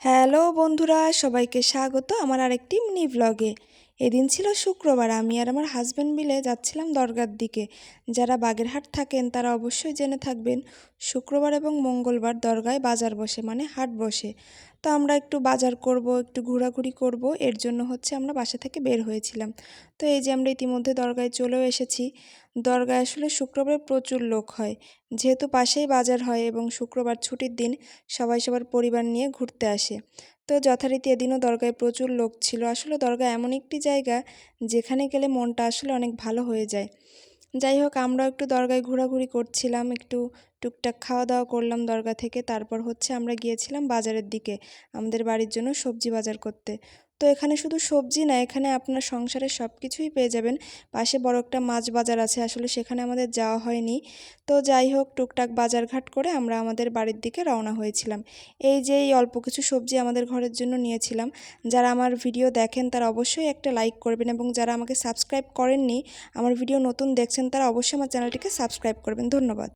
Hello বন্ধুরা, সবাইকে স্বাগত আমার আরেকটি মিনি ব্লগে। এদিন ছিল শুক্রবার, আমি আর আমার হাজব্যান্ড মিলে যাচ্ছিলাম দরগার দিকে। যারা বাগেরহাট থাকেন তারা অবশ্যই জেনে থাকবেন, শুক্রবার এবং মঙ্গলবার দরগায় বাজার বসে, মানে হাট বসে। তো আমরা একটু বাজার করব, একটু ঘোরাঘুরি করব, এর জন্য আমরা বাসা থেকে বের হয়েছিলাম। তো এই যে আমরা ইতিমধ্যে দরগায় চলেও এসেছি। দরগায় আসলে শুক্রবারে প্রচুর লোক হয়, যেহেতু পাশেই বাজার হয় এবং শুক্রবার ছুটির দিন, সবাই সবার পরিবার নিয়ে ঘুরতে আসে। তো যথারীতি এদিনও দরগায় প্রচুর লোক ছিল। আসলে দরগা এমন একটি জায়গা যেখানে গেলে মনটা আসলে অনেক ভালো হয়ে যায়। যাই হোক, আমরাও একটু দরগায় ঘোরাঘুরি করছিলাম, একটু টুকটাক খাওয়া দাওয়া করলাম দরগা থেকে। তারপর আমরা গিয়েছিলাম বাজারের দিকে আমাদের বাড়ির জন্য সবজি বাজার করতে। তো এখানে শুধু সবজি না, এখানে আপনার সংসারের সব কিছুই পেয়ে যাবেন। পাশে বড় একটা মাছ বাজার আছে, আসলে সেখানে আমাদের যাওয়া হয়নি। তো যাই হোক, টুকটাক বাজারঘাট করে আমরা আমাদের বাড়ির দিকে রওনা হয়েছিলাম। এই অল্প কিছু সবজি আমাদের ঘরের জন্য নিয়েছিলাম। যারা আমার ভিডিও দেখেন তারা অবশ্যই একটা লাইক করবেন, এবং যারা আমাকে সাবস্ক্রাইব করেননি, আমার ভিডিও নতুন দেখছেন, তারা অবশ্যই আমার চ্যানেলটিকে সাবস্ক্রাইব করবেন। ধন্যবাদ।